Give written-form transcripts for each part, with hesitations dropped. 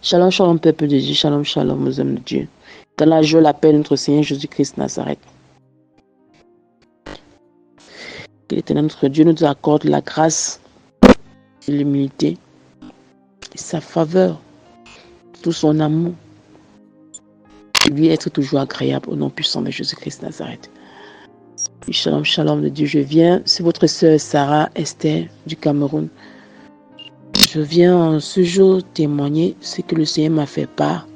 Shalom, shalom, peuple de Dieu. Shalom, shalom, aux hommes de Dieu. Dans la joie, la paix de notre Seigneur Jésus-Christ Nazareth. Que l'Éternel notre Dieu nous accorde la grâce, l'humilité et sa faveur, tout son amour. Et lui être toujours agréable au nom puissant de Jésus-Christ Nazareth. Shalom, shalom de Dieu. Je viens, c'est votre sœur Sarah Esther du Cameroun. Je viens en ce jour témoigner ce que le Seigneur m'a fait part.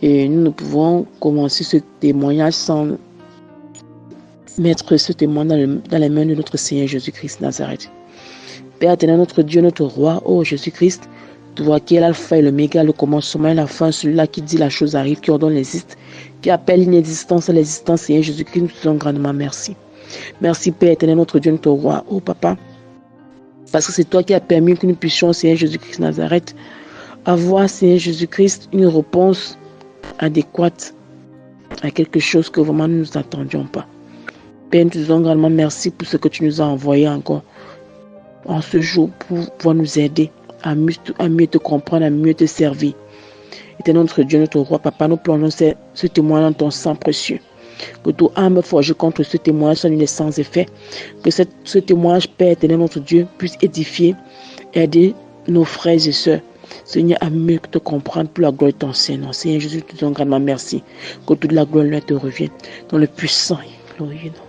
Et nous ne pouvons commencer ce témoignage sans mettre ce témoignage dans les mains de notre Seigneur Jésus-Christ Nazareth. Père éternel, notre Dieu, notre roi, ô Jésus-Christ, toi qui es l'alpha et l'oméga, le commencement et la fin, celui-là qui dit la chose arrive, qui ordonne l'existe, qui appelle l'inexistence à l'existence, Seigneur Jésus-Christ, nous te disons grandement merci. Merci Père éternel, notre Dieu, notre roi, ô Papa, parce que c'est toi qui as permis que nous puissions, Seigneur Jésus-Christ Nazareth, avoir, Seigneur Jésus-Christ, une réponse adéquate à quelque chose que vraiment nous ne attendions pas. Père, nous te disons grandement merci pour ce que tu nous as envoyé encore en ce jour pour pouvoir nous aider à mieux te comprendre, à mieux te servir. Éternel notre Dieu, notre roi, Papa, nous plongeons ce témoignage dans ton sang précieux. Que ton âme forgée contre ce témoignage soit nul et sans effet. Que ce témoignage, Père éternel, notre Dieu, puisse édifier, aider nos frères et sœurs. Seigneur, à mieux te comprendre pour la gloire de ton Seigneur. Seigneur Jésus, te disons grandement merci. Que toute la gloire te revienne dans le puissant et glorieux nom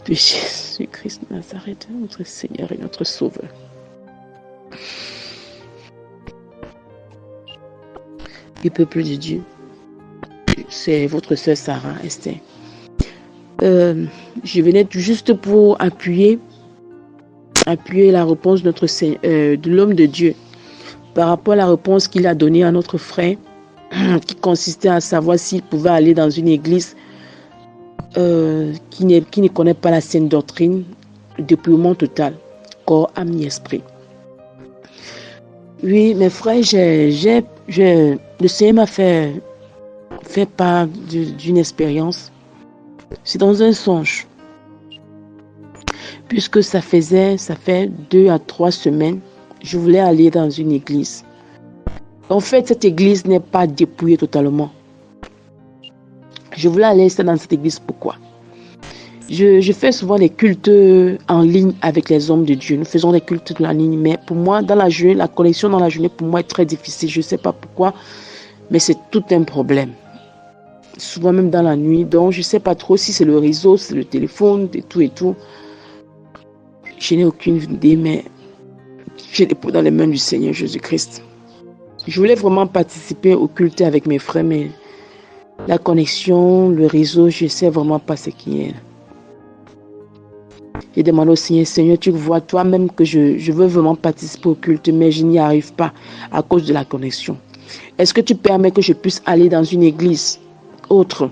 de Jésus-Christ Nazareth, notre Seigneur et notre Sauveur. Du peuple de Dieu, c'est votre sœur Sarah Esther. Je venais juste pour appuyer la réponse de notre Seigneur, de l'homme de Dieu par rapport à la réponse qu'il a donnée à notre frère qui consistait à savoir s'il pouvait aller dans une église qui ne connaît pas la saine doctrine, le dépouillement total, corps, âme et esprit. Oui, mes frères, le Seigneur m'a fait part d'une expérience. C'est dans un songe. Puisque ça fait 2 à 3 semaines, je voulais aller dans une église. En fait, cette église n'est pas dépouillée totalement. Je voulais aller dans cette église. Pourquoi? Je fais souvent des cultes en ligne avec les hommes de Dieu. Nous faisons des cultes en ligne, mais pour moi, dans la journée, la connexion dans la journée, pour moi, est très difficile. Je ne sais pas pourquoi, mais c'est tout un problème. Souvent même dans la nuit, donc je ne sais pas trop si c'est le réseau, c'est le téléphone, et tout. Je n'ai aucune idée, mais je dépose dans les mains du Seigneur Jésus-Christ. Je voulais vraiment participer au culte avec mes frères, mais la connexion, le réseau, je ne sais vraiment pas ce qui est. J'ai demandé au Seigneur, tu vois toi-même que je veux vraiment participer au culte, mais je n'y arrive pas à cause de la connexion. Est-ce que tu permets que je puisse aller dans une église autre?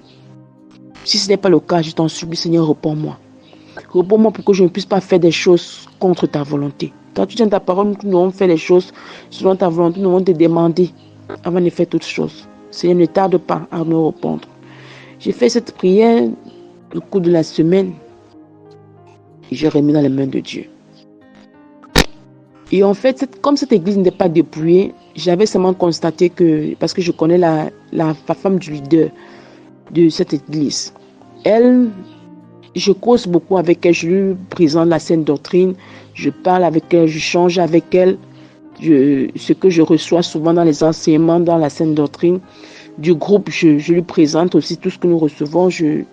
Si ce n'est pas le cas, je t'en supplie, Seigneur, réponds-moi. Réponds-moi pour que je ne puisse pas faire des choses contre ta volonté. Quand tu tiens ta parole, nous devons faire les choses selon ta volonté. Nous devons te demander avant de faire toutes choses. Seigneur, ne tarde pas à me répondre. J'ai fait cette prière au cours de la semaine. Et j'ai remis dans les mains de Dieu. Et en fait, comme cette église n'était pas dépouillée, j'avais seulement constaté que, parce que je connais la femme du leader de cette église, elle, je cause beaucoup avec elle, je lui présente la saine doctrine, je parle avec elle, je change avec elle, ce que je reçois souvent dans les enseignements, dans la saine doctrine du groupe, je lui présente aussi tout ce que nous recevons, je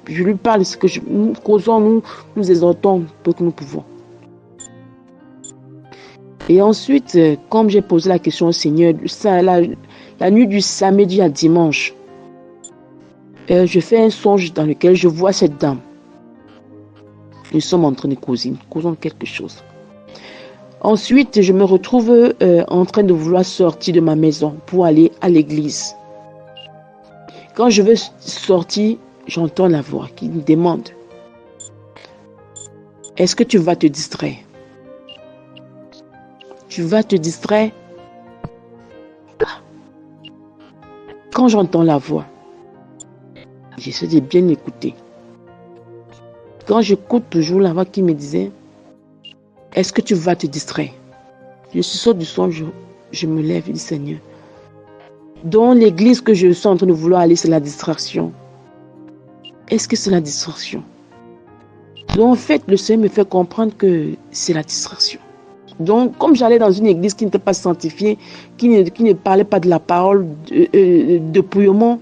lui parle de ce que nous causons, nous exhortons peu que nous pouvons. Et ensuite, comme j'ai posé la question au Seigneur, la nuit du samedi à dimanche, je fais un songe dans lequel je vois cette dame. Nous sommes en train de causer, causons quelque chose. Ensuite, je me retrouve en train de vouloir sortir de ma maison pour aller à l'église. Quand je veux sortir, j'entends la voix qui me demande: est-ce que tu vas te distraire? Tu vas te distraire? Quand j'entends la voix, j'essaie de bien écouter. Quand j'écoute toujours la voix qui me disait: est-ce que tu vas te distraire? Je sors du songe, je me lève et dis Seigneur, dans l'église que je suis en train de vouloir aller, c'est la distraction. Est-ce que c'est la distraction? Donc en fait, le Seigneur me fait comprendre que c'est la distraction. Donc comme j'allais dans une église qui n'était pas sanctifiée, qui ne parlait pas de la parole de Pouillement,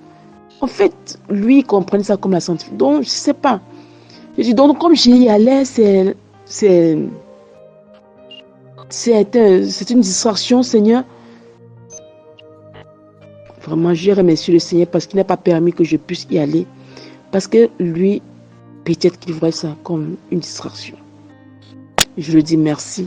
en fait, lui, il comprenait ça comme la sanctification. Donc je ne sais pas. Je dis donc comme j'y allais, c'est une distraction, Seigneur. Vraiment, je remercie le Seigneur parce qu'il n'a pas permis que je puisse y aller. Parce que lui, peut-être qu'il voit ça comme une distraction. Je lui dis merci.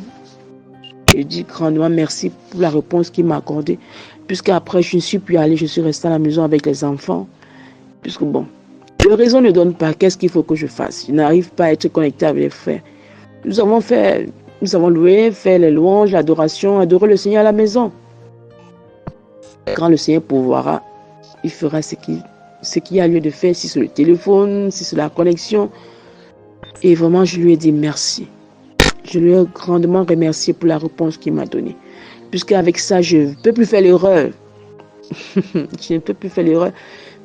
Je dis grandement merci pour la réponse qu'il m'a accordée. Puisqu'après, je ne suis plus allée, je suis restée à la maison avec les enfants. Puisque bon, le réseau ne donne pas. Qu'est-ce qu'il faut que je fasse? Je n'arrive pas à être connectée avec les frères. Nous avons loué, fait les louanges, l'adoration, adoré le Seigneur à la maison. Quand le Seigneur pourvoira, il fera ce qu'il y a lieu de faire, si c'est le téléphone, si c'est la connexion. Et vraiment, je lui ai dit merci. Je lui ai grandement remercié pour la réponse qu'il m'a donnée. Puisqu'avec ça, je ne peux plus faire l'erreur. Je ne peux plus faire l'erreur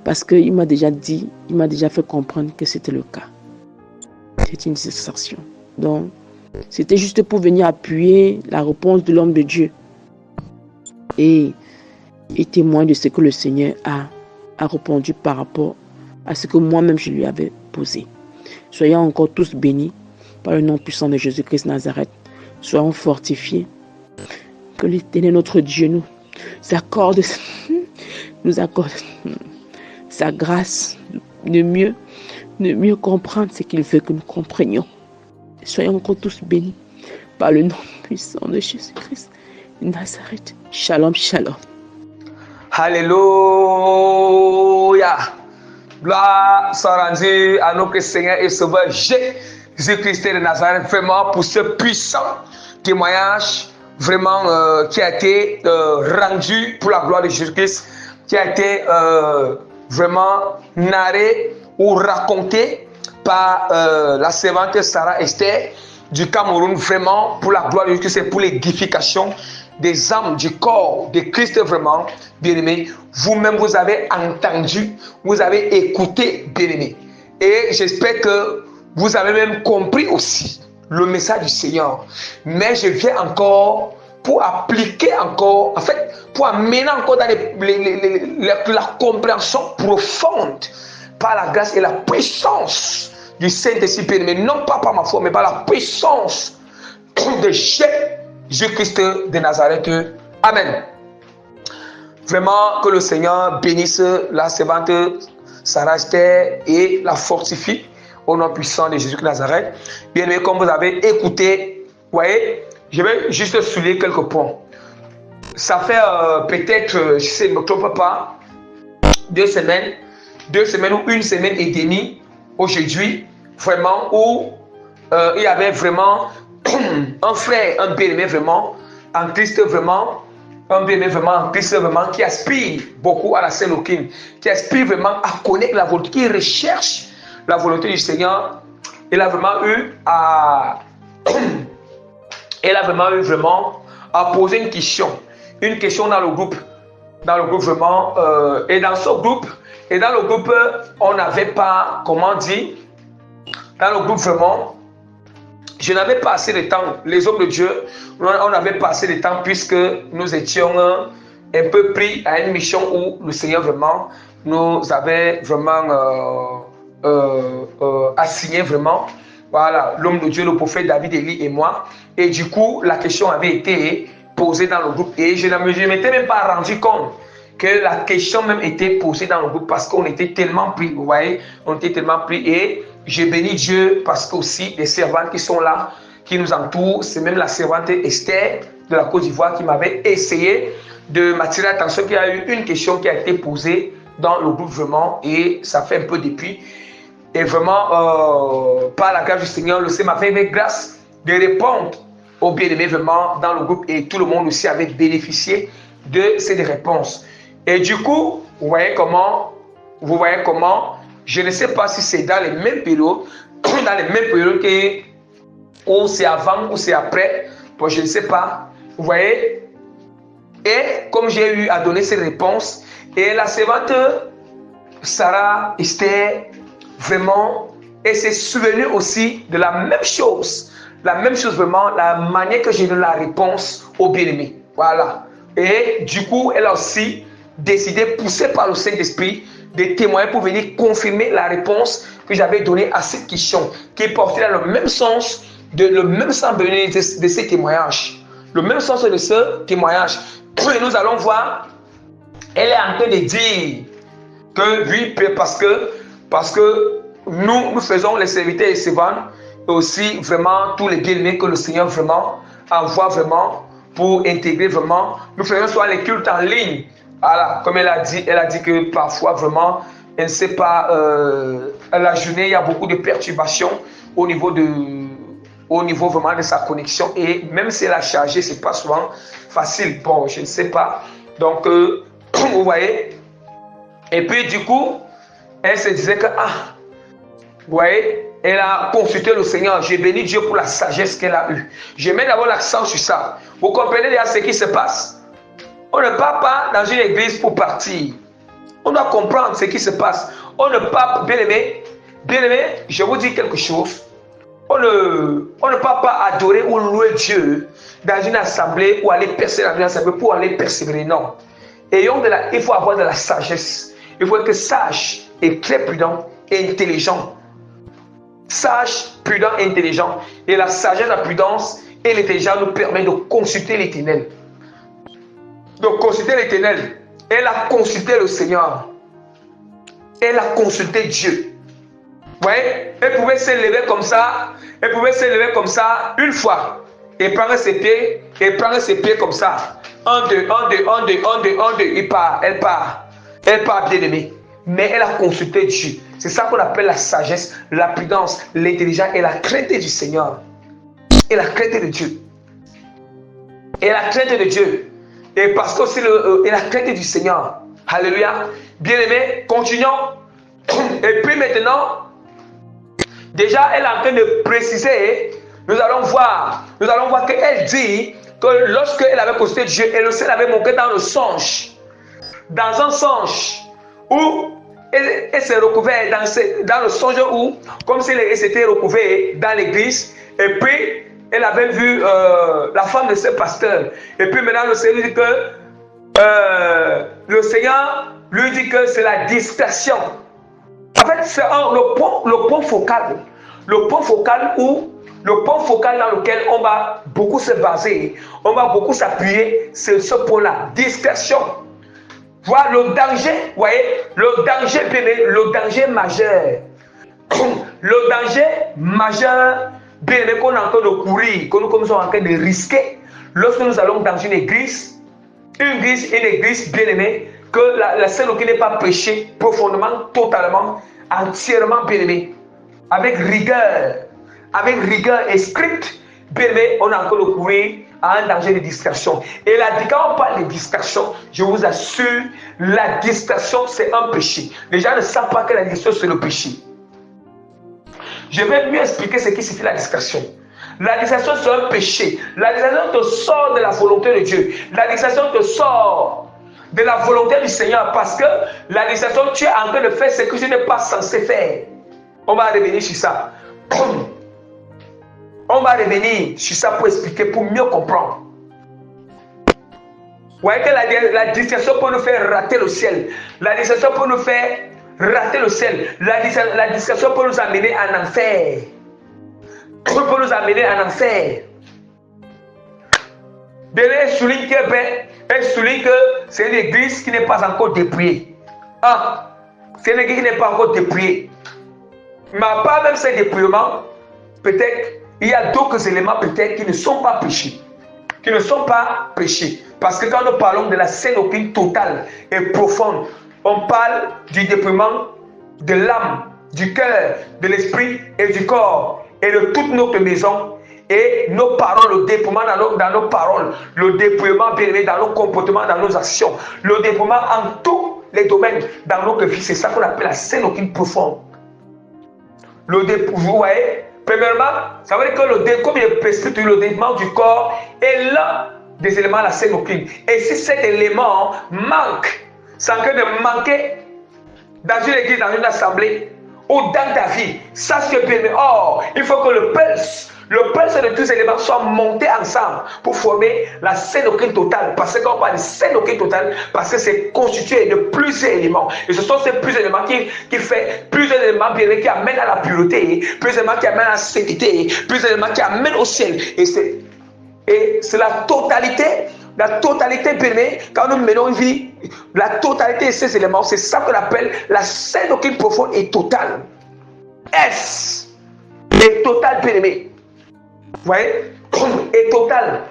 parce qu'il m'a déjà dit, il m'a déjà fait comprendre que c'était le cas. C'est une distraction. Donc, c'était juste pour venir appuyer la réponse de l'homme de Dieu. Et témoin de ce que le Seigneur a répondu par rapport à ce que moi-même je lui avais posé. Soyons encore tous bénis par le nom puissant de Jésus-Christ Nazareth. Soyons fortifiés. Que l'Éternel, notre Dieu, nous accorde sa grâce de mieux comprendre ce qu'il veut que nous comprenions. Soyons encore tous bénis par le nom puissant de Jésus-Christ Nazareth. Shalom, shalom. Alléluia. Gloire soit rendue à notre Seigneur et Sauveur Jésus-Christ de Nazareth, vraiment pour ce puissant témoignage vraiment qui a été rendu pour la gloire de Jésus-Christ, qui a été vraiment narré ou raconté par la servante Sarah Esther du Cameroun, vraiment pour la gloire de Jésus-Christ et pour l'édification des âmes, du corps de Christ, vraiment, bien-aimé. Vous-même, vous avez entendu, vous avez écouté, bien-aimé. Et j'espère que vous avez même compris aussi le message du Seigneur. Mais je viens encore pour appliquer encore, en fait, pour amener encore dans la compréhension profonde par la grâce et la puissance du Saint-Esprit, bien-aimé. Non pas par ma foi, mais par la puissance de Jésus-Christ de Nazareth. Amen. Vraiment que le Seigneur bénisse la servante Sarah Esther et la fortifie au nom puissant de Jésus-Christ de Nazareth. Bien aimé, comme vous avez écouté, vous voyez, je vais juste souligner quelques points. Ça fait peut-être, je ne me trompe pas, 2 semaines ou 1 semaine et demie aujourd'hui, vraiment, où il y avait vraiment un frère, un bien-aimé vraiment, en Christ vraiment, un bien-aimé vraiment en Christ vraiment, qui aspire beaucoup à la Sainte Doctrine, qui aspire vraiment à connaître la volonté, qui recherche la volonté du Seigneur. Il a vraiment eu à poser une question dans le groupe vraiment, et dans le groupe, on n'avait pas, comment dire, dans le groupe vraiment, je n'avais pas assez de temps. Les hommes de Dieu, on n'avait pas assez de temps puisque nous étions un peu pris à une mission où le Seigneur vraiment nous avait vraiment assigné vraiment. Voilà, l'homme de Dieu, le prophète David, Élie et moi. Et du coup, la question avait été posée dans le groupe. Et je ne m'étais même pas rendu compte que la question même était posée dans le groupe parce qu'on était tellement pris. Vous voyez, on était tellement pris. Et je bénis Dieu parce que aussi les servantes qui sont là, qui nous entourent, c'est même la servante Esther de la Côte d'Ivoire qui m'avait essayé de m'attirer l'attention qu'il y a eu une question qui a été posée dans le groupe vraiment et ça fait un peu depuis. Et vraiment, par la grâce du Seigneur, le Seigneur m'a fait grâce de répondre aux bien-aimés vraiment dans le groupe et tout le monde aussi avait bénéficié de ces réponses. Et du coup, vous voyez comment, je ne sais pas si c'est dans les mêmes périodes, ou c'est avant ou c'est après, bon, je ne sais pas. Vous voyez, Et comme j'ai eu à donner ces réponses, et la servante Sarah Esther, vraiment, elle s'est souvenue aussi de la même chose. La même chose vraiment, la manière que j'ai donné la réponse au bien-aimé. Voilà. Et du coup, elle a aussi décidé, poussée par le Saint-Esprit, de témoigner pour venir confirmer la réponse que j'avais donnée à cette question, qui portait dans le même sens, le même sens de ces témoignages. Le même sens de ce témoignage. Et nous allons voir, elle est en train de dire que oui, parce que nous faisons les serviteurs et servantes, et aussi vraiment tous les bien-aimés que le Seigneur vraiment envoie vraiment pour intégrer vraiment. Nous faisons soit les cultes en ligne. Voilà, comme elle a dit que parfois vraiment, elle ne sait pas, la journée, il y a beaucoup de perturbations au niveau vraiment de sa connexion. Et même si elle a chargé, ce n'est pas souvent facile. Bon, je ne sais pas. Donc, vous voyez. Et puis, du coup, elle se disait que, vous voyez, elle a consulté le Seigneur. J'ai béni Dieu pour la sagesse qu'elle a eue. Je mets d'abord l'accent sur ça. Vous comprenez déjà ce qui se passe? On ne part pas dans une église pour partir. On doit comprendre ce qui se passe. On ne part pas, bien aimé, je vous dis quelque chose. On ne part pas adorer ou louer Dieu dans une assemblée ou aller persévérer dans une assemblée pour aller persévérer. Non. Il faut avoir de la sagesse. Il faut être sage et très prudent et intelligent. Sage, prudent et intelligent. Et la sagesse, la prudence et l'intelligence nous permettent de consulter l'Éternel. De consulter l'Éternel. Elle a consulté le Seigneur. Elle a consulté Dieu. Vous voyez, elle pouvait se lever comme ça. Elle pouvait se lever comme ça une fois. Et prendre ses pieds. Et prendre ses pieds comme ça. 1, 2, 1, 2, 1, 2, 1, 2, 1, 2. Il part. Elle part. Elle part bien aimée. Mais elle a consulté Dieu. C'est ça qu'on appelle la sagesse, la prudence, l'intelligence et la crainte du Seigneur. Et la crainte de Dieu. Et la crainte de Dieu. Et parce que aussi et la crainte du Seigneur. Alléluia. Bien aimé, continuons. Et puis maintenant, déjà elle est en train de préciser, nous allons voir qu'elle dit que lorsqu'elle avait consulté Dieu, et le Seigneur avait montré dans le songe, dans un songe, où elle s'est recouverte dans le songe où, comme si elle s'était recouverte dans l'église, et puis elle avait vu la femme de ce pasteur. Et puis maintenant, le Seigneur dit que lui dit que c'est la discrétion. En fait, c'est le point focal. Le point focal dans lequel on va beaucoup se baser, on va beaucoup s'appuyer, c'est ce point-là, discrétion. Voilà le danger, vous voyez, le danger majeur. Le danger majeur, bien aimé, qu'on est en train de courir, que nous sommes en train de risquer, lorsque nous allons dans une église, bien aimée, que la scène qui n'est pas prêchée profondément, totalement, entièrement, bien aimée, avec rigueur et strict, bien aimé, on est en train de courir à un danger de distraction. Et là, quand on parle de distraction, je vous assure, la distraction, c'est un péché. Les gens ne savent pas que la distraction, c'est le péché. Je vais mieux expliquer ce qui signifie la distraction. La distraction, c'est un péché. La distraction te sort de la volonté de Dieu. La distraction te sort de la volonté du Seigneur parce que la distraction, tu es en train de faire ce que tu n'es pas censé faire. On va revenir sur ça. On va revenir sur ça pour expliquer, pour mieux comprendre. Vous voyez que la distraction peut nous faire rater le ciel. La distraction peut nous faire rater le ciel. La distraction peut nous amener en enfer. Peut nous amener en enfer. Elle souligne que c'est une église qui n'est pas encore dépouillée. C'est une église qui n'est pas encore dépouillée. Mais pas même ces dépouillements, peut-être il y a d'autres éléments peut-être qui ne sont pas prêchés. Parce que quand nous parlons de la saine doctrine totale et profonde, on parle du dépouillement de l'âme, du cœur, de l'esprit et du corps et de toute notre maison. Et nos paroles, le dépouillement dans nos paroles, le dépouillement bien aimé dans nos comportements, dans nos actions, le dépouillement en tous les domaines dans notre vie, c'est ça qu'on appelle la saine doctrine profonde. Le dépouillement, vous voyez, premièrement, ça veut dire que comme il explique le dépouillement du corps est l'un des éléments à la scène doctrine. Et si cet élément manque, c'est en train de manquer dans une église, dans une assemblée, ou dans ta vie, sache que bien, or, il faut que le pulse de tous ces éléments soit monté ensemble pour former la scène doctrine totale. Parce qu'on parle de scène doctrine totale, parce que c'est constitué de plusieurs éléments. Et ce sont ces plusieurs éléments qui fait plusieurs éléments bien qui amènent à la pureté, plusieurs éléments qui amènent à la sainteté, plusieurs éléments qui amènent au ciel. Et c'est la totalité, bien aimé, quand nous menons une vie, la totalité de ces éléments, c'est ça qu'on appelle la scène doctrine profonde et totale. S et totale, bien aimé. Vous voyez? Et totale.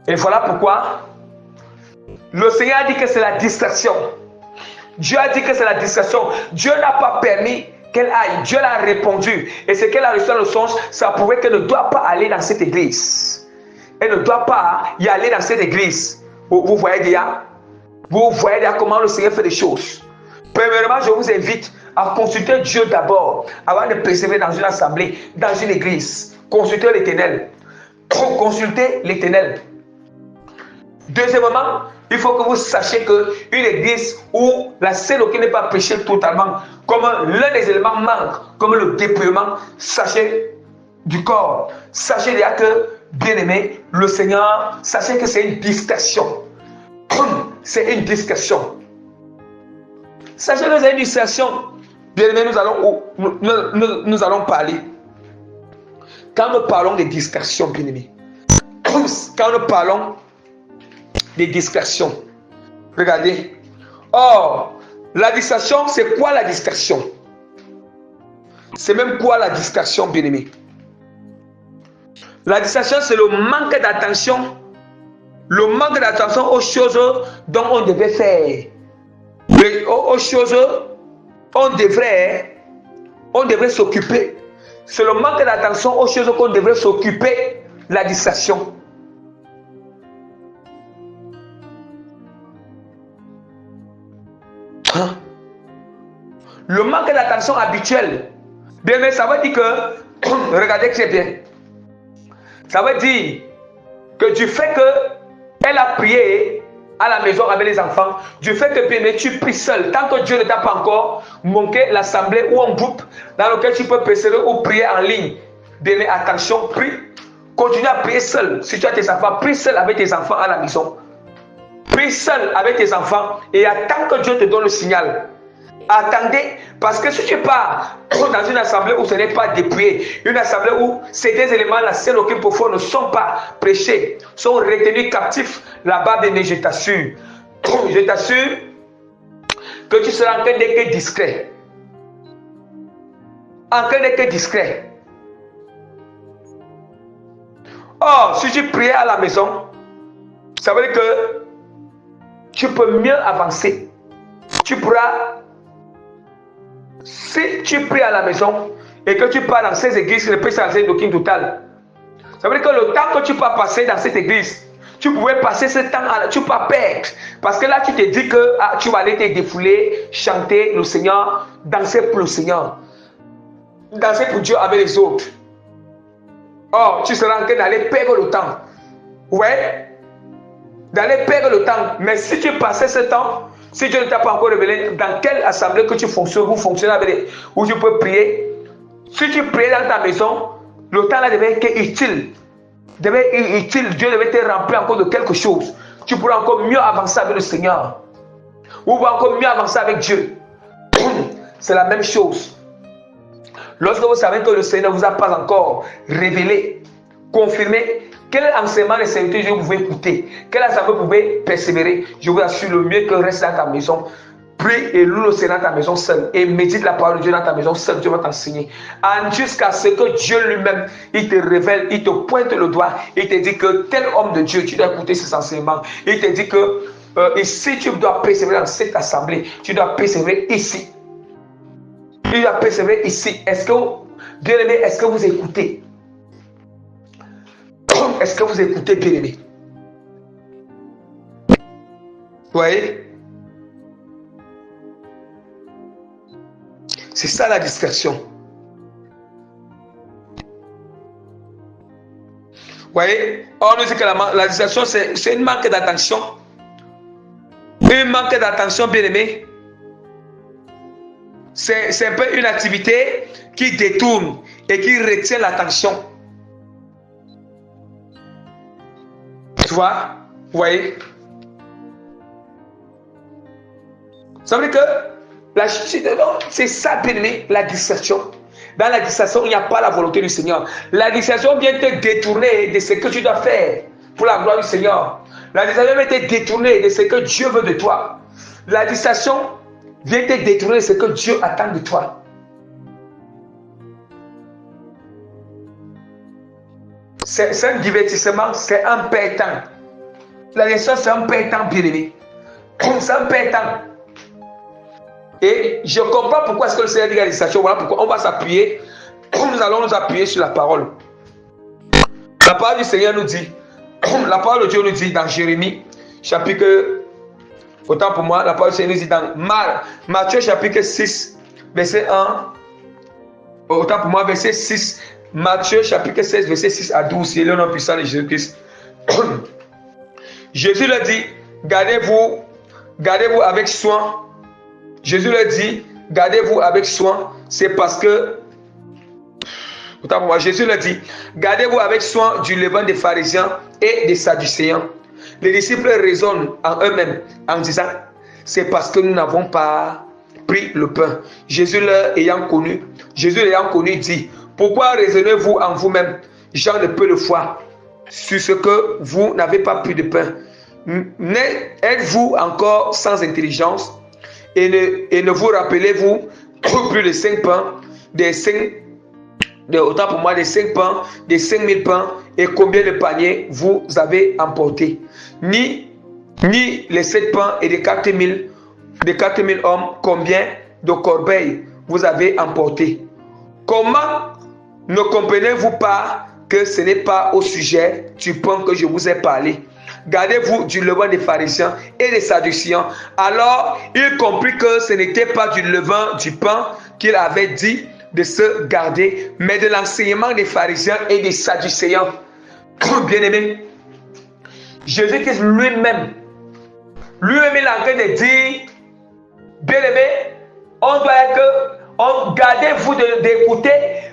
Et voilà pourquoi le Seigneur a dit que c'est la distraction. Dieu a dit que c'est la distraction. Dieu n'a pas permis qu'elle aille. Dieu l'a répondu. Et ce qu'elle a reçu dans le songe, ça prouvait qu'elle ne doit pas aller dans cette église. Elle ne doit pas y aller dans cette église. Vous voyez déjà? Vous voyez déjà comment le Seigneur fait des choses. Premièrement, je vous invite à consulter Dieu d'abord, avant de persévérer dans une assemblée, dans une église. Consultez l'Éternel. Consultez l'Éternel. Deuxièmement, il faut que vous sachiez qu'une église où la scène qui n'est pas prêchée totalement, comme l'un des éléments manque, comme le dépouillement, sachez du corps. Sachez déjà que, bien aimé, le Seigneur, sachez que c'est une distraction. C'est une distraction. Sachez que c'est une distraction. Bien aimé, nous allons parler. Quand nous parlons des distractions, bien aimé, quand nous parlons des distractions, regardez. Or, la distraction, c'est quoi la distraction? C'est même quoi la distraction, bien aimé? La distraction, c'est le manque d'attention. Le manque d'attention aux choses dont on devait faire. Aux choses on devrait s'occuper. C'est le manque d'attention aux choses qu'on devrait s'occuper, la distraction. Hein? Le manque d'attention habituel. Bien, mais ça veut dire que, regardez très bien, ça veut dire que du fait qu'elle a prié à la maison avec les enfants, du fait que bien, tu pries seul, tant que Dieu ne t'a pas encore manqué l'assemblée ou un groupe dans lequel tu peux persévérer ou prier en ligne. Bien, attention, prie, continue à prier seul. Si tu as tes enfants, prie seul avec tes enfants à la maison. Prie seul avec tes enfants et attends que Dieu te donne le signal. Attendez, parce que si tu pars dans une assemblée où ce n'est pas dépouillé, une assemblée où certains éléments, la scène aucune profonde ne sont pas prêchés, sont retenus captifs, là-bas, bien, je t'assure que tu seras en train d'être discret. En train d'être discret. Or, si tu priais à la maison, ça veut dire que tu peux mieux avancer. Tu pourras, si tu pries à la maison et que tu pars dans ces églises qui ne prêchent à doctrine totale, ça veut dire que le temps que tu peux passer dans cette église, tu pouvais passer ce temps, tu peux perdre. Parce que là, tu te dis que tu vas aller te défouler, chanter le Seigneur, danser pour le Seigneur, danser pour Dieu avec les autres. Or, tu seras en train d'aller perdre le temps. Ouais. D'aller perdre le temps. Mais si tu passais ce temps, si Dieu ne t'a pas encore révélé dans quelle assemblée que tu fonctionnes, vous fonctionnez avec, où tu peux prier. Si tu priais dans ta maison, le temps là devait être utile. Dieu devait te remplir encore de quelque chose. Tu pourras encore mieux avancer avec le Seigneur. Ou encore mieux avancer avec Dieu. C'est la même chose. Lorsque vous savez que le Seigneur ne vous a pas encore révélé, confirmé, quel enseignement de serviteur vous pouvez écouter, quel enseignement vous pouvez persévérer, je vous assure, le mieux que reste dans ta maison. Prie et loue le Seigneur dans ta maison seule. Et médite la parole de Dieu dans ta maison seule. Dieu va t'enseigner. Jusqu'à ce que Dieu lui-même, il te révèle, il te pointe le doigt. Il te dit que tel homme de Dieu, tu dois écouter ses enseignements. Il te dit que ici, tu dois persévérer dans cette assemblée. Tu dois persévérer ici. Tu dois persévérer ici. Est-ce que, bien aimé, est-ce que vous écoutez? Est-ce que vous écoutez, bien aimé? Vous voyez? C'est ça la distraction. voyez, on nous dit que la distraction, c'est une manque d'attention. Une manque d'attention, bien aimé. C'est un peu une activité qui détourne et qui retient l'attention. Tu vois? Vous voyez? Ça veut dire que c'est ça, bien aimé, la distraction. Dans la distraction, il n'y a pas la volonté du Seigneur. La distraction vient te détourner de ce que tu dois faire pour la gloire du Seigneur. La distraction vient te détourner de ce que Dieu veut de toi. La distraction vient te détourner de ce que Dieu attend de toi. C'est un divertissement, c'est un perdant. La distraction, c'est un perdant, bien aimé. C'est un perdant. Et je comprends pourquoi est-ce que le Seigneur dit la distraction. Voilà pourquoi on va s'appuyer. Nous allons nous appuyer sur la parole. La parole du Seigneur nous dit, la parole de Dieu nous dit dans Jérémie, chapitre, autant pour moi, la parole du Seigneur nous dit dans Matthieu chapitre 6, verset 1, autant pour moi, verset 6, Matthieu chapitre 16, verset 6 à 12, c'est le nom puissant de Jésus-Christ. Jésus leur dit, gardez-vous avec soin. Jésus leur dit, gardez-vous avec soin, c'est parce que, autant pour moi, Jésus leur dit, gardez-vous avec soin du levain des pharisiens et des sadducéens. Les disciples raisonnent en eux-mêmes en disant, c'est parce que nous n'avons pas pris le pain. Jésus l'ayant connu, dit, pourquoi raisonnez-vous en vous-même, gens de peu de foi, sur ce que vous n'avez pas pris de pain? Êtes-vous encore sans intelligence? Et ne vous rappelez-vous plus de 5 pains, autant pour moi, des 5 pains, des 5000 pains, et combien de paniers vous avez emportés? Ni les 7 pains et des 4000 hommes, combien de corbeilles vous avez emportés? Comment ne comprenez-vous pas que ce n'est pas au sujet du pain que je vous ai parlé? Gardez-vous du levain des pharisiens et des sadducéens. Alors, il comprit que ce n'était pas du levain du pain qu'il avait dit de se garder, mais de l'enseignement des pharisiens et des sadducéens. Bien-aimé, Jésus-Christ lui-même, il est en train de dire, bien-aimé, gardez-vous d'écouter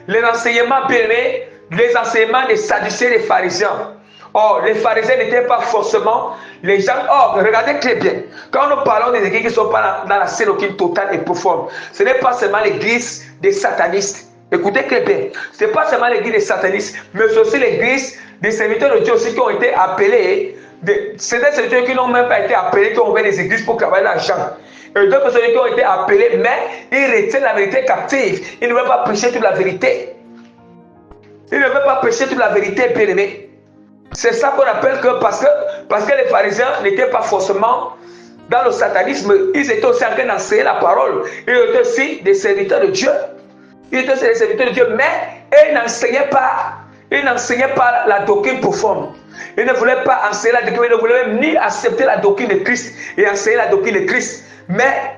les enseignements, bien-aimé, les enseignements des sadducéens et des pharisiens. Or, les pharisiens n'étaient pas forcément les gens. Or, regardez très bien. Quand nous parlons des églises qui ne sont pas dans la scène totale et profonde, ce n'est pas seulement l'église des satanistes. Écoutez très bien. Ce n'est pas seulement l'église des satanistes, mais c'est aussi l'église des serviteurs de Dieu aussi qui ont été appelés. C'est des serviteurs qui n'ont même pas été appelés, qui ont ouvert des églises pour travailler l'argent. Et d'autres personnes qui ont été appelés, mais ils retiennent la vérité captive. Ils ne veulent pas prêcher toute la vérité. Ils ne veulent pas prêcher toute la vérité, bien aimé. C'est ça qu'on appelle que parce que les pharisiens n'étaient pas forcément dans le satanisme, ils étaient aussi en train d'enseigner la parole. Ils étaient aussi des serviteurs de Dieu. Ils étaient aussi des serviteurs de Dieu, mais ils n'enseignaient pas. Ils n'enseignaient pas la doctrine profonde. Ils ne voulaient pas enseigner la doctrine, ils ne voulaient même ni accepter la doctrine de Christ et enseigner la doctrine de Christ. Mais,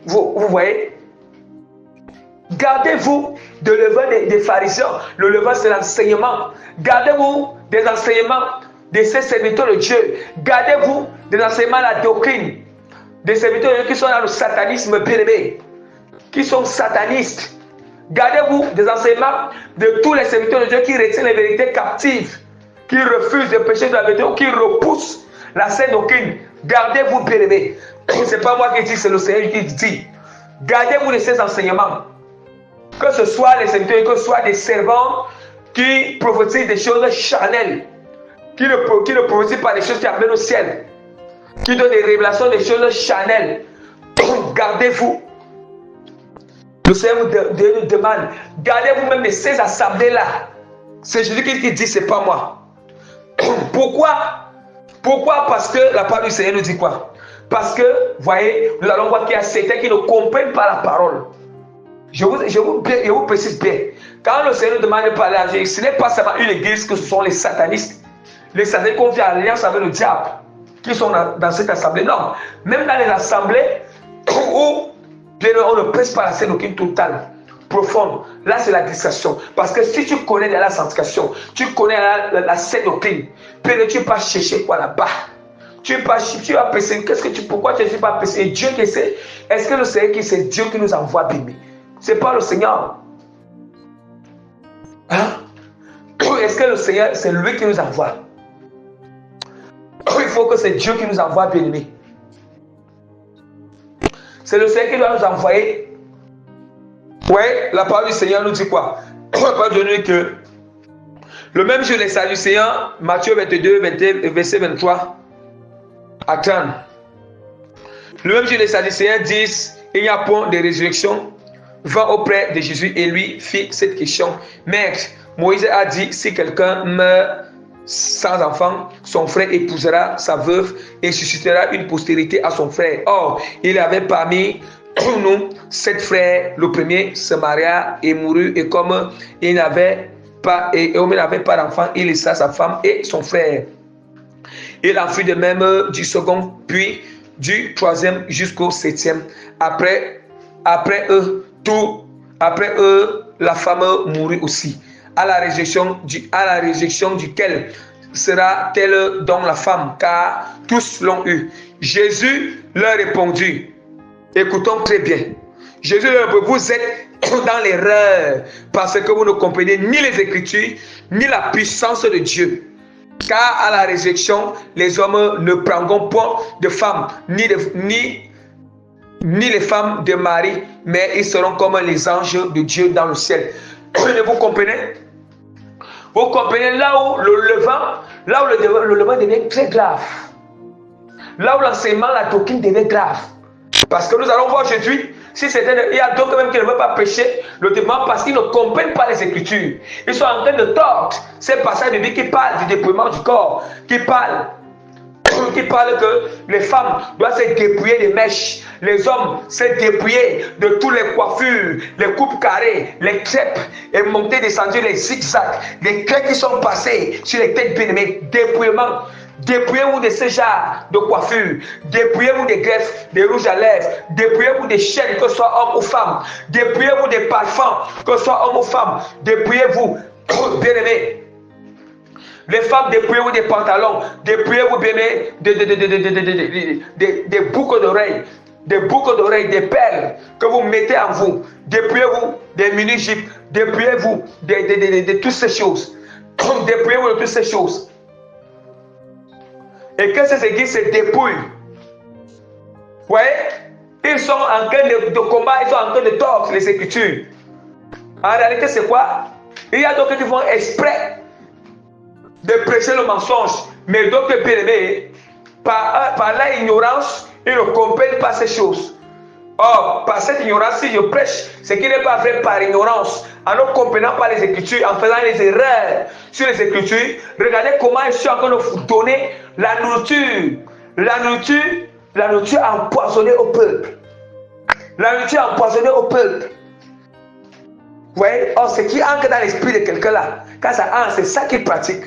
vous voyez, gardez-vous de levain des pharisiens. Le levain, c'est l'enseignement. Gardez-vous des enseignements de ces serviteurs de Dieu. Gardez-vous des enseignements de la doctrine des serviteurs de Dieu qui sont dans le satanisme, bien-aimé, qui sont satanistes. Gardez-vous des enseignements de tous les serviteurs de Dieu qui retiennent les vérités captives, qui refusent de pécher de la vérité ou qui repoussent la saine doctrine. Gardez-vous, bien-aimé. Ce n'est pas moi qui dis, c'est le Seigneur qui dit. Gardez-vous de ces enseignements. Que ce soit les serviteurs, que ce soit des servants qui prophétisent des choses charnelles, qui ne prophétisent pas des choses qui amènent au ciel, qui donnent des révélations des choses charnelles. Gardez-vous. Le Seigneur nous demande, gardez-vous même de ces assemblées-là. C'est Jésus qui dit, c'est pas moi. Pourquoi? Parce que la parole du Seigneur nous dit quoi? Parce que, voyez, nous allons voir qu'il y a certains qui ne comprennent pas la parole. Je vous précise bien. Quand le Seigneur nous demande de parler à Jésus, ce n'est pas seulement une église que ce sont les satanistes. Les satanistes qui ont fait alliance avec le diable, qui sont dans cette assemblée. Non. Même dans les assemblées où on ne presse pas la saine doctrine totale. profonde. Là, c'est la distraction. Parce que si tu connais la sanctification, tu connais la scène doctrine, peut-être tu ne vas pas chercher quoi là-bas. Tu vas penser, pourquoi tu ne vas pas penser? Dieu qui sait. Est-ce que le Seigneur c'est Dieu qui nous envoie béni? Ce n'est pas le Seigneur. Hein? Est-ce que le Seigneur, c'est lui qui nous envoie? Il faut que c'est Dieu qui nous envoie bien-aimé. C'est le Seigneur qui doit nous envoyer. Oui, la parole du Seigneur nous dit quoi? On va pas donner que le même jour, les Sadducéens, Matthieu 22, 21, verset 23 à 30. Le même jour, les Sadducéens disent il n'y a point de résurrection. Va auprès de Jésus et lui fit cette question. Maître, Moïse a dit si quelqu'un meurt sans enfant, son frère épousera sa veuve et suscitera une postérité à son frère. Or, il y avait parmi nous 7 frères. Le premier se maria et mourut, et comme il n'avait pas d'enfant, il laissa sa femme et son frère. Il en fut de même du second, puis du troisième jusqu'au 7e. Après eux, la femme mourut aussi. À la réjection duquel sera-t-elle donc la femme, car tous l'ont eu. Jésus leur répondit, écoutons très bien. Jésus leur répondit, vous êtes dans l'erreur parce que vous ne comprenez ni les Écritures, ni la puissance de Dieu. Car à la réjection, les hommes ne prendront point de femmes, ni les femmes de Marie, mais ils seront comme les anges de Dieu dans le ciel. Vous comprenez? Vous comprenez là où le levant devient très grave. Là où l'enseignement, la doctrine devient grave. Parce que nous allons voir aujourd'hui, il y a d'autres même qui ne veulent pas prêcher le développement parce qu'ils ne comprennent pas les Écritures. Ils sont en train de tordre ces passages de vie qui parlent du dépouillement du corps, qui parlent que les femmes doivent se dépouiller des mèches, les hommes se dépouiller de toutes les coiffures, les coupes carrées, les crêpes, et monter, descendre les zigzags, les crêpes qui sont passées sur les têtes bien-aimées, dépouillement. Dépouillez-vous de ce genre de coiffure, dépouillez-vous des greffes, des rouges à lèvres, dépouillez-vous des chaînes, que ce soit homme ou femme, dépouillez-vous des parfums, que ce soit homme ou femme, dépouillez-vous, bien-aimés. Les femmes, dépouillez-vous des pantalons, dépouillez-vous bien-aimés des boucles d'oreilles, des perles que vous mettez en vous, dépouillez-vous des mini-jupes, dépouillez-vous de toutes ces choses, dépouillez-vous de toutes ces choses. Et que ces églises se dépouillent. Vous voyez? Ils sont en train de combat, ils sont en train de tordre les Écritures. En réalité, c'est quoi? Il y a d'autres qui font exprès de prêcher le mensonge. Mais d'autres bien-aimés, par leur ignorance, ils ne comprennent pas ces choses. Or, par cette ignorance, si je prêche, ce qui n'est pas vrai par ignorance, en ne comprenant pas les Écritures, en faisant les erreurs sur les Écritures, regardez comment ils sont en train de vous donner la nourriture empoisonnée au peuple. La nourriture empoisonnée au peuple. Vous voyez? Or, ce qui entre dans l'esprit de quelqu'un là, quand ça entre, c'est ça qu'il pratique.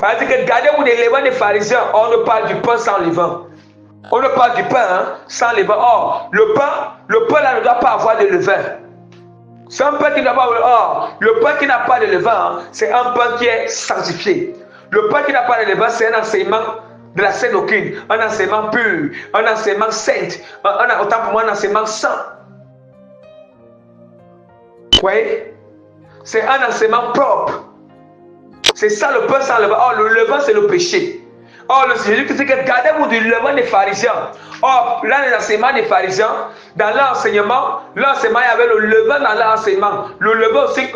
Parce que gardez-vous des levains des pharisiens, on ne parle du pain sans levain. On ne parle du pain sans levain. Or, le pain là ne doit pas avoir de levain. C'est un pain qui n'a pas de levain. Or, le pain qui n'a pas de levain, c'est un pain qui est sanctifié. Le pain qui n'a pas de levain, c'est un enseignement de la sainte doctrine, un enseignement pur, un enseignement saint, autant pour moi un enseignement saint. Vous voyez? C'est un enseignement propre. C'est ça le pain sans levain. Or, le levain, c'est le péché. Or, le Seigneur dit que gardez-vous du levain des pharisiens. Or, là, les enseignements des pharisiens, dans l'enseignement, il y avait le levain dans l'enseignement. Le levain aussi,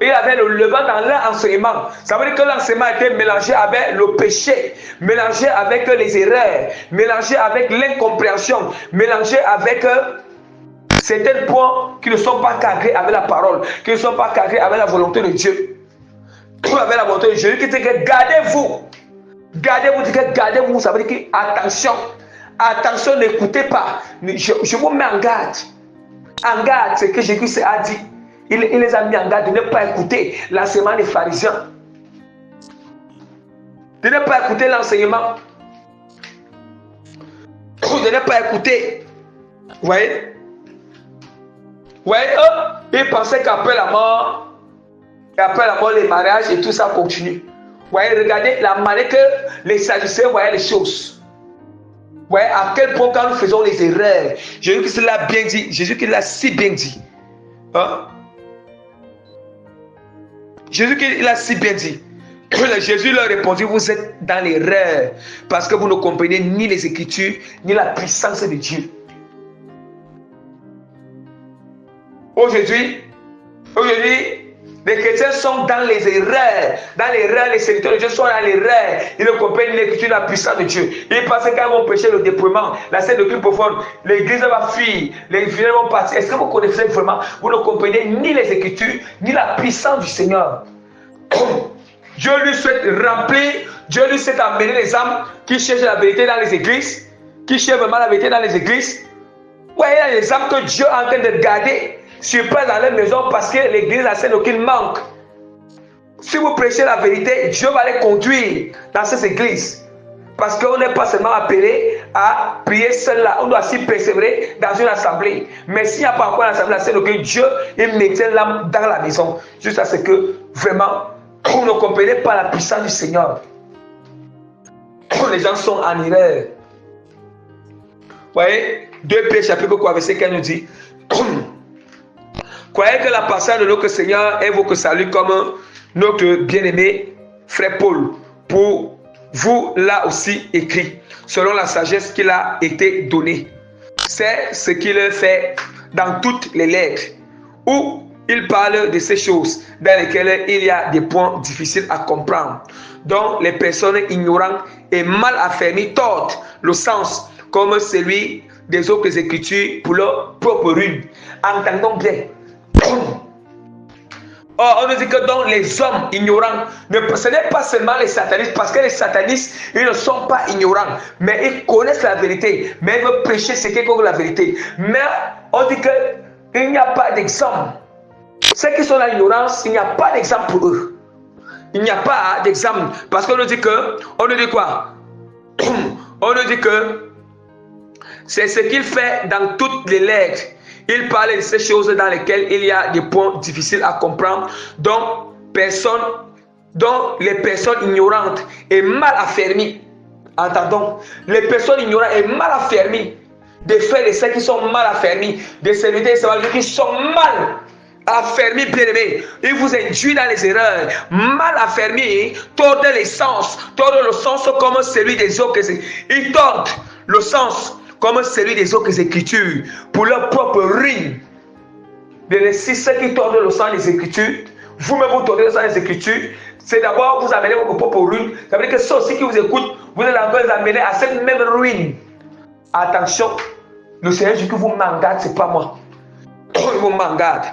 il y avait le levain dans l'enseignement. Ça veut dire que l'enseignement était mélangé avec le péché, mélangé avec les erreurs, mélangé avec l'incompréhension, mélangé avec certains points qui ne sont pas cadrés avec la parole, qui ne sont pas cadrés avec la volonté de Dieu. Avec la volonté de Dieu, qui dit que gardez-vous. Gardez-vous, ça veut dire que attention, n'écoutez pas. Je vous mets en garde. En garde, c'est ce que Jésus a dit. Il les a mis en garde de ne pas écouter l'enseignement des pharisiens. De ne pas écouter l'enseignement. De ne pas écouter. Vous voyez? Ouais, ils pensaient qu'après la mort, les mariages et tout ça continue. Ouais, regardez la manière que les Sadducéens voyaient les choses. Ouais, à quel point quand nous faisons les erreurs, Jésus-Christ l'a bien dit, Jésus-Christ l'a si bien dit. Hein? Jésus-Christ l'a si bien dit. Jésus leur répondit, vous êtes dans l'erreur parce que vous ne comprenez ni les Écritures, ni la puissance de Dieu. Aujourd'hui, les chrétiens sont dans les erreurs. Dans l'erreur, les serviteurs de Dieu sont dans l'erreur. Ils ne comprennent l'Écriture, la puissance de Dieu. Ils pensent que quand ils vont prêcher le dépouillement, la scène de culte profonde, l'église va fuir, les fidèles vont partir. Est-ce que vous connaissez vraiment? Vous ne comprenez ni les Écritures, ni la puissance du Seigneur. Dieu lui souhaite remplir, Dieu lui souhaite amener les âmes qui cherchent la vérité dans les églises, qui cherchent vraiment la vérité dans les églises. Ouais, il y a des âmes que Dieu est en train de garder sur place dans leur maison parce que l'église a scène aucune manque. Si vous prêchez la vérité, Dieu va les conduire dans ces églises. Parce qu'on n'est pas seulement appelé à prier seul là, on doit aussi persévérer dans une assemblée. Mais s'il n'y a pas encore une assemblée, c'est que Dieu il mettait l'âme dans la maison. Jusqu'à ce que vraiment, on ne comprenait pas la puissance du Seigneur. Les gens sont en erreur. Vous voyez, 2 Pierre chapitre 3 verset 15 nous dit croyez que la passion de notre Seigneur évoque salut comme notre bien-aimé frère Paul pour vous l'a aussi écrit selon la sagesse qu'il a été donnée. C'est ce qu'il fait dans toutes les lettres où il parle de ces choses dans lesquelles il y a des points difficiles à comprendre, dont les personnes ignorantes et mal affermies tordent le sens comme celui des autres écritures pour leur propre ruine. Entendons bien. Or, on nous dit que donc les hommes ignorants, ce n'est pas seulement les satanistes, parce que les satanistes, ils ne sont pas ignorants, mais ils connaissent la vérité, mais ils veulent prêcher ce qui est contre la vérité. Mais on dit qu'il n'y a pas d'exemple. Ceux qui sont dans l'ignorance, il n'y a pas d'exemple pour eux. Il n'y a pas d'exemple, parce qu'on nous dit que, on nous dit quoi? On nous dit que c'est ce qu'il fait dans toutes les lettres. Il parle de ces choses dans lesquelles il y a des points difficiles à comprendre, dont les personnes ignorantes et mal affermies. Entendons, les personnes ignorantes et mal affermies, des frères et sœurs qui sont mal affermis, des serviteurs et serviteurs qui sont mal affermis, bien-aimés, ils vous induisent dans les erreurs. Mal affermis, tordent le sens comme celui des autres. Ils tordent le sens comme celui des autres écritures pour leur propre ruine. Si ceux qui tordent le sens des écritures, vous-même vous tordez le sens des écritures, c'est d'abord vous amener votre propre ruine. Ça veut dire que ceux aussi qui vous écoutent, vous êtes encore les amener à cette même ruine. Attention, le Seigneur dit que vous m'en gardez, c'est pas moi. Vous m'en gardez.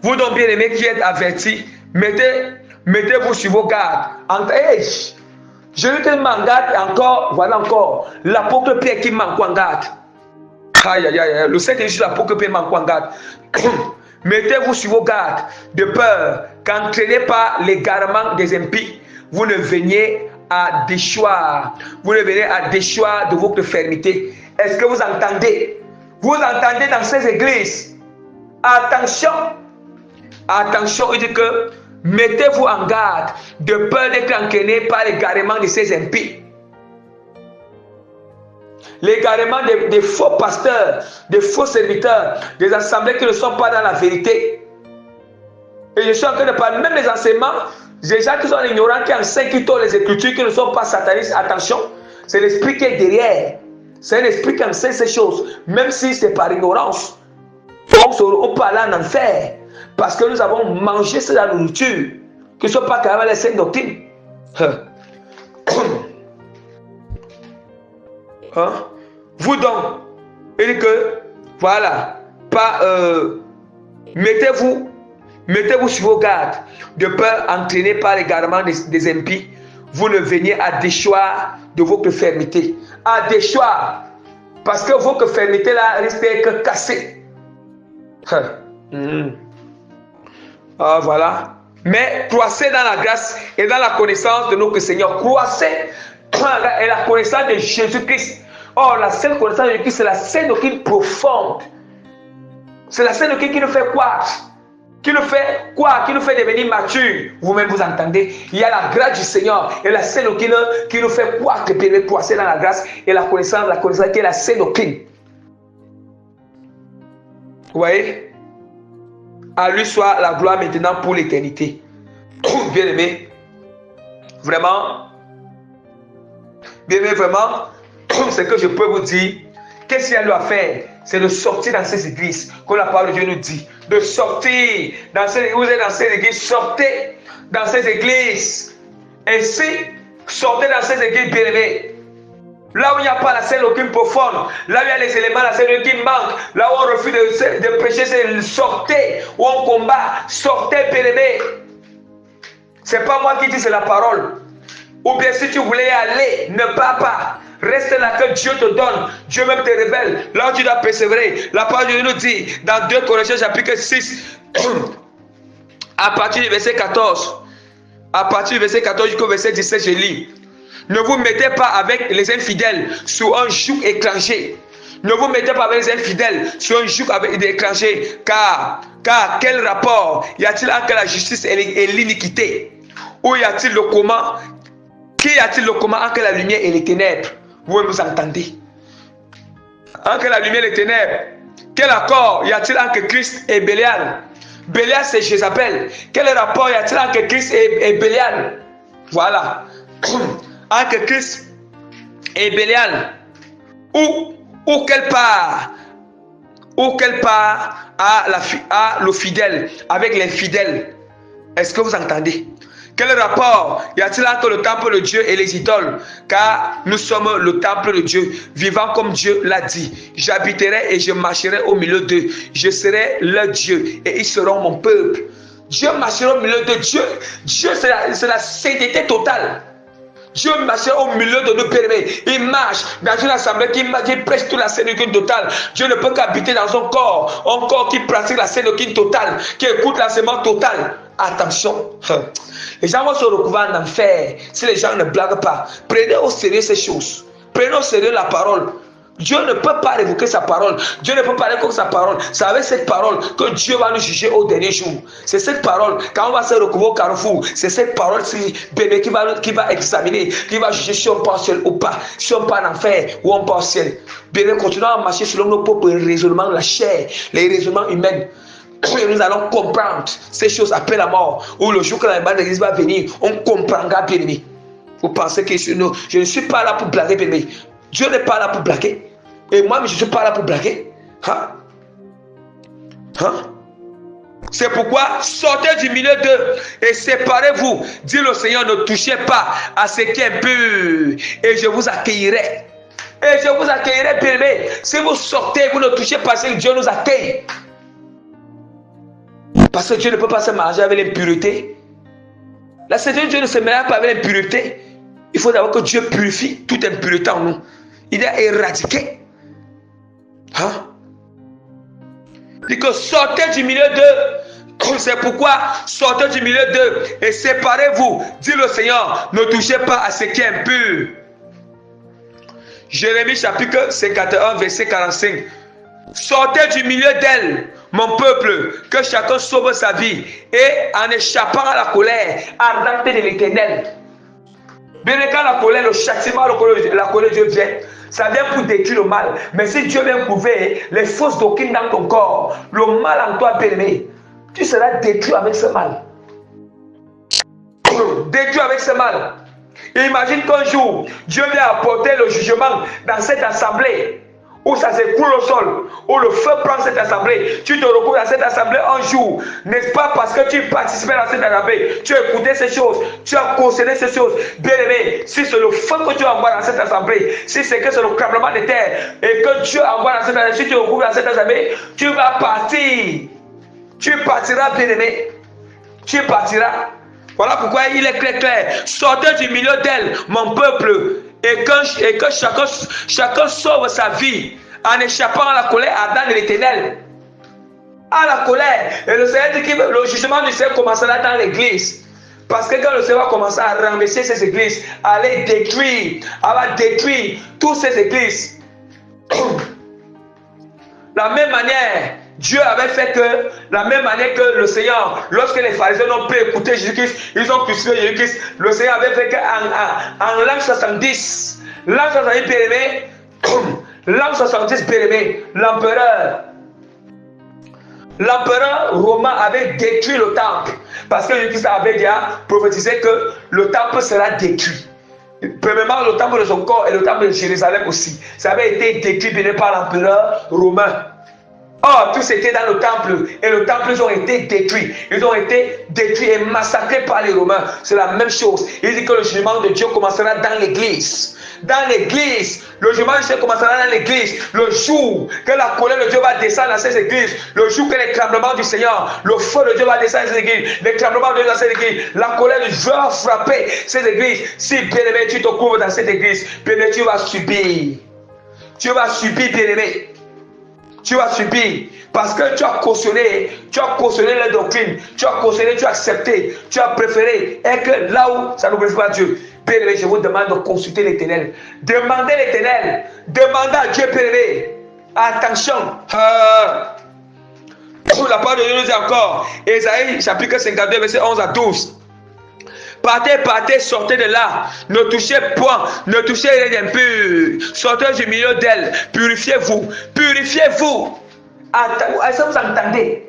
Vous donc bien aimés qui êtes avertis, mettez-vous sur vos gardes. Je te m'en garde encore, voilà encore, l'apôtre Pierre qui manque en garde. Aïe, aïe, aïe, le Seigneur dit l'apôtre Pierre manque en garde. Mettez-vous sur vos gardes, de peur qu'entraînés par l'égarement des impies, vous ne veniez à déchoir. Vous ne venez à déchoir de votre fermeté. Est-ce que vous entendez? Vous entendez dans ces églises? Attention, attention, il dit que mettez-vous en garde de peur d'être entraîné par l'égarement de ces impies. L'égarement des faux pasteurs, des faux serviteurs, des assemblées qui ne sont pas dans la vérité. Et je suis en train de parler même des enseignements, des gens qui sont ignorants, qui enseignent, qui tournent les écritures, qui ne sont pas satanistes. Attention, c'est l'esprit qui est derrière. C'est un esprit qui enseigne ces choses, même si c'est par ignorance. On peut aller en enfer. Parce que nous avons mangé cette nourriture qui ne sont pas carrément les saintes doctrines. Vous donc, il dit que, voilà, mettez-vous sur vos gardes, de peur entraînée par l'égarement des impies, vous ne veniez à déchoir de votre fermeté. À déchoir, parce que votre fermeté là risque d'être cassée. Voilà. Mais croissez dans la grâce et dans la connaissance de notre Seigneur. Croissez dans la connaissance de Jésus-Christ. Or, la seule connaissance de Jésus-Christ, c'est la seule doctrine profonde. C'est la Sainte Doctrine qui nous fait croire. Qui nous fait quoi? Qui nous fait devenir mature. Vous-même vous entendez. Il y a la grâce du Seigneur et la Sainte Doctrine qui nous fait croire que pénétrer croître dans la grâce et la connaissance qui est la Sainte Doctrine. Vous voyez? À lui soit la gloire maintenant pour l'éternité. Bien aimé, vraiment, bien aimé, vraiment, ce que je peux vous dire, qu'est-ce qu'il y a à faire? C'est de sortir dans ces églises, comme la parole de Dieu nous dit. De sortir dans ces églises, vous êtes dans ces églises, sortez dans ces églises. Ainsi, sortez dans ces églises, bien aimés. Là où il n'y a pas la Sainte Doctrine profonde, là où il y a les éléments de la Sainte Doctrine qui manquent, là où on refuse de prêcher, c'est sortez, où on combat, sortez, bien aimés. C'est pas moi qui dis, c'est la parole. Ou bien si tu voulais y aller, ne pars pas. Reste là que Dieu te donne. Dieu même te révèle. Là où tu dois persévérer. La parole de Dieu nous dit dans 2 Corinthiens chapitre 6, à partir du verset 14. À partir du verset 14 jusqu'au verset 17, je lis. Ne vous mettez pas avec les infidèles sous un joug étranger. Ne vous mettez pas avec les infidèles sous un joug avec des étrangers. Car quel rapport y a-t-il entre la justice et l'iniquité? Où y a-t-il le comment? Qu'y a-t-il le comment entre la lumière et les ténèbres? Vous entendez? Entre la lumière et les ténèbres. Quel accord y a-t-il entre Christ et Bélial? Bélial c'est Jézabel. Quel rapport y a-t-il entre Christ et Bélial? Voilà. Entre Christ et Bélial. Ou quelle part a le fidèle avec les fidèles? Est-ce que vous entendez? Quel rapport y a-t-il entre le temple de Dieu et les idoles? Car nous sommes le temple de Dieu, vivant comme Dieu l'a dit. J'habiterai et je marcherai au milieu d'eux. Je serai leur Dieu et ils seront mon peuple. Dieu marchera au milieu de Dieu. Dieu, c'est la sainteté totale. Dieu marchera au milieu de nos périmètres. Il marche dans une assemblée qui prêche toute la Sainte Doctrine totale. Dieu ne peut qu'habiter dans un corps qui pratique la Sainte Doctrine totale, qui écoute l'enseignement total. Attention, les gens vont se recouvrir en enfer si les gens ne blaguent pas. Prenez au sérieux ces choses. Prenez au sérieux la parole. Dieu ne peut pas révoquer sa parole. Dieu ne peut pas révoquer sa parole. C'est avec cette parole que Dieu va nous juger au dernier jour. C'est cette parole, quand on va se recouvrir au carrefour, c'est cette parole-ci, bébé, qui va examiner, qui va juger si on part au ciel ou pas, si on part en enfer ou on part au ciel. Bébé, continuons à marcher selon nos propres raisonnements de la chair, les raisonnements humains. Nous allons comprendre ces choses après la mort, ou le jour que la demande d'église va venir, on comprendra, bien aimé. Vous pensez que je ne suis pas là pour blaguer, bien aimé. Dieu n'est pas là pour blaguer. Et moi, je ne suis pas là pour blaguer. C'est pourquoi sortez du milieu d'eux et séparez-vous. Dit le Seigneur, ne touchez pas à ce qui est impur. Et je vous accueillerai. Et je vous accueillerai, bien aimé. Si vous sortez, vous ne touchez pas à ce que Dieu nous accueille. Parce que Dieu ne peut pas se marier avec l'impureté. La Sainteté de Dieu ne se marie pas avec l'impureté. Il faut d'abord que Dieu purifie toute impureté en nous. Il a éradiqué. Il dit que sortez du milieu d'eux. C'est pourquoi sortez du milieu d'eux et séparez-vous. Dit le Seigneur, ne touchez pas à ce qui est impur. Jérémie chapitre 51 verset 45. Sortez du milieu d'elle, mon peuple, que chacun sauve sa vie et en échappant à la colère ardente de l'Éternel. Bien quand la colère, le châtiment, la colère de Dieu vient, ça vient pour détruire le mal. Mais si Dieu vient prouver les fausses doctrines dans ton corps, le mal en toi, bien-aimé, tu seras détruit avec ce mal. Détruit avec ce mal. Et imagine qu'un jour, Dieu vient apporter le jugement dans cette assemblée, où ça s'écoule au sol, où le feu prend cette assemblée. Tu te retrouves dans cette assemblée un jour, n'est-ce pas parce que tu participais dans cette assemblée, tu as écouté ces choses, tu as considéré ces choses. Bien aimé, si c'est le feu que tu envoies dans cette assemblée, si c'est que c'est le tremblement de terre, et que Dieu envoie dans cette assemblée, si tu te retrouves dans cette assemblée, tu vas partir. Tu partiras, bien aimé. Tu partiras. Voilà pourquoi il est clair. Sortez du milieu d'elle, mon peuple, et que chacun sauve sa vie en échappant à la colère ardente de l'Éternel. À la colère. Et le Seigneur dit que le jugement du Seigneur commencera dans l'église. Parce que quand le Seigneur va commencer à ramasser ces églises, à les détruire, à détruire toutes ces églises. La même manière Dieu avait fait que, la même manière que le Seigneur, lorsque les pharisiens n'ont pu écouter Jésus-Christ, ils ont crucifié Jésus-Christ, le Seigneur avait fait qu'en l'an 70, l'an 70 périmé, l'an 70 périmé, l'empereur romain avait détruit le temple, parce que Jésus-Christ avait déjà prophétisé que le temple sera détruit. Premièrement, le temple de son corps et le temple de Jérusalem aussi, ça avait été détruit par l'empereur romain. Or, tous étaient dans le temple et le temple, ils ont été détruits. Ils ont été détruits et massacrés par les Romains. C'est la même chose. Il dit que le jugement de Dieu commencera dans l'église. Dans l'église, le jugement de Dieu commencera dans l'église. Le jour que la colère de Dieu va descendre dans ces églises, le jour que les tremblements du Seigneur, le feu de Dieu va descendre dans ces églises, les tremblements de Dieu dans ces églises, la colère de Dieu va frapper ces églises. Si bien-aimé, tu te couvres dans cette église, bien-aimé, tu vas subir. Tu vas subir, bien-aimé. Tu vas subir parce que tu as cautionné les doctrines, tu as cautionné, tu as accepté, tu as préféré, et que là où ça ne plaît pas à Dieu, Père, je vous demande de consulter l'Éternel. Demandez l'Éternel, demandez à Dieu, Père. Attention. La parole de Dieu nous dit encore, Ésaïe chapitre 52, verset 11 à 12. Partez, sortez de là. Ne touchez point, ne touchez rien d'impur. Sortez du milieu d'elle. Purifiez-vous. Purifiez-vous. Est-ce que vous entendez?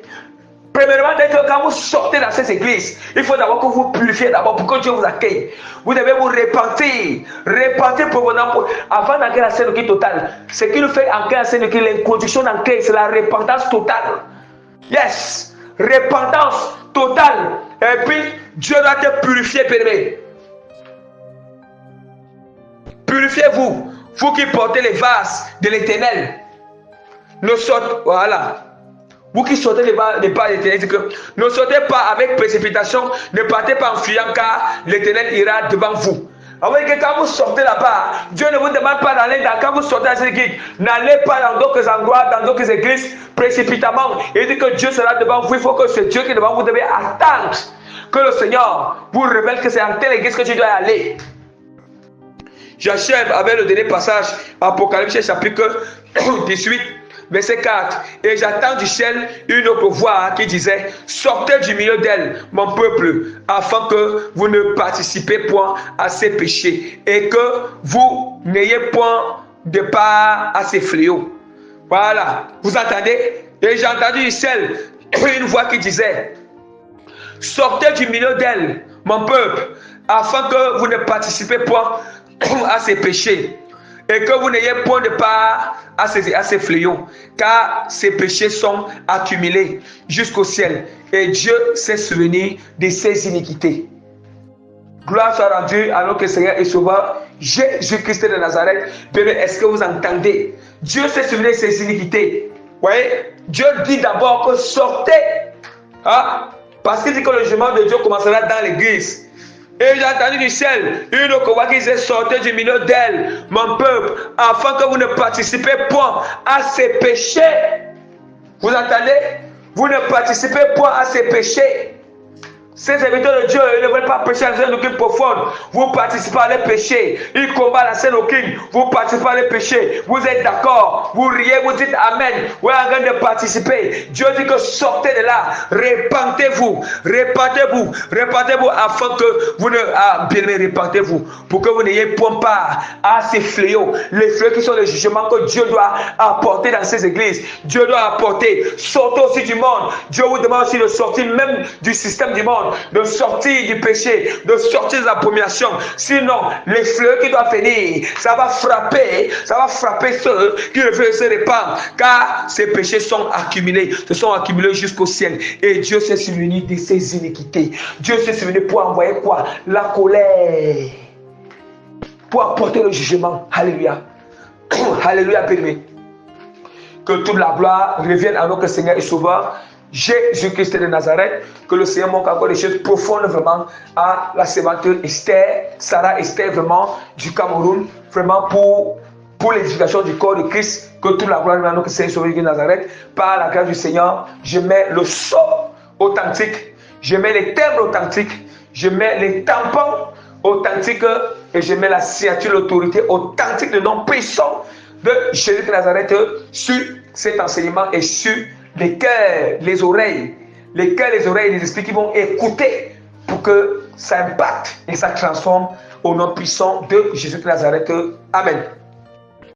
Premièrement, quand vous sortez dans ces églises, il faut d'abord que vous purifiez d'abord pour que Dieu vous accueille. Vous devez vous repentir. Repentir profondément avant d'entrer dans la scène totale. Ce qui nous fait entrer dans la scène, l'introduction d'entrer, c'est la repentance totale. Yes. Repentance totale. Et puis, Dieu doit te purifier, Père. Purifiez-vous, vous qui portez les vases de l'Éternel. Ne sortez, voilà. Vous qui sortez les vases de l'Éternel, ne sortez pas avec précipitation, ne partez pas en fuyant, car l'Éternel ira devant vous. Alors que quand vous sortez là-bas, Dieu ne vous demande pas d'aller dans, quand vous sortez à cette église, n'allez pas dans d'autres endroits, dans d'autres églises, précipitamment. Il dit que Dieu sera devant vous. Il faut que ce Dieu qui est devant vous, devez attendre que le Seigneur vous révèle que c'est en telle église que tu dois aller. J'achève avec le dernier passage, Apocalypse chapitre 18. Verset 4. Et j'attends du ciel une autre voix qui disait: sortez du milieu d'elle, mon peuple, afin que vous ne participez point à ses péchés et que vous n'ayez point de part à ses fléaux. Voilà. Vous entendez? Et j'ai entendu du ciel une voix qui disait: sortez du milieu d'elle, mon peuple, afin que vous ne participez point à ses péchés et que vous n'ayez point de part à ces fléaux, car ces péchés sont accumulés jusqu'au ciel, et Dieu s'est souvenu de ses iniquités. Gloire soit rendue à notre Seigneur et Sauveur Jésus-Christ de Nazareth. Est-ce que vous entendez? Dieu s'est souvenu de ses iniquités. Vous voyez, Dieu dit d'abord que sortez, hein? Parce qu'il dit que le jugement de Dieu commencera dans l'église. Et j'ai entendu du ciel une autre voix qui disait: sortez du milieu d'elle, mon peuple, afin que vous ne participez point à ses péchés. Vous entendez? Vous ne participez point à ses péchés. Ces serviteurs de Dieu, ils ne veulent pas pécher dans la scène doctrine profonde. Vous participez à les péchés. Ils combattent la scène doctrine. Vous participez à les péchés. Vous êtes d'accord. Vous riez, vous dites Amen. Vous êtes en train de participer. Dieu dit que sortez de là. Repentez-vous. Repentez-vous. Repentez-vous afin que vous ne... bien aimé, repentez-vous. Pour que vous n'ayez point part à ces fléaux. Les fléaux qui sont les jugements que Dieu doit apporter dans ces églises. Dieu doit apporter. Sortez aussi du monde. Dieu vous demande aussi de sortir même du système du monde. De sortir du péché, de sortir de l'abomination. Sinon, les fleurs qui doivent venir, ça va frapper ceux qui ne veulent se répandre, car ces péchés sont accumulés, jusqu'au ciel. Et Dieu s'est souvenu de ses iniquités. Dieu s'est souvenu pour envoyer quoi? La colère, pour apporter le jugement. Alléluia. Alléluia, bien-aimé. Que toute la gloire revienne à notre Seigneur et Sauveur Jésus-Christ de Nazareth. Que le Seigneur manque encore des choses profondes vraiment à la servante Esther, Sarah Esther, vraiment du Cameroun, vraiment pour l'édification du corps de Christ. Que toute la gloire revienne à notre Seigneur Jésus-Christ de Nazareth. Par la grâce du Seigneur, je mets le sceau authentique, je mets les termes authentiques, je mets les tampons authentiques et je mets la signature, l'autorité authentique de nom puissant de Jésus de Nazareth sur cet enseignement et sur les cœurs, les oreilles, les esprits qui vont écouter pour que ça impacte et ça transforme au nom puissant de Jésus de Nazareth. Amen.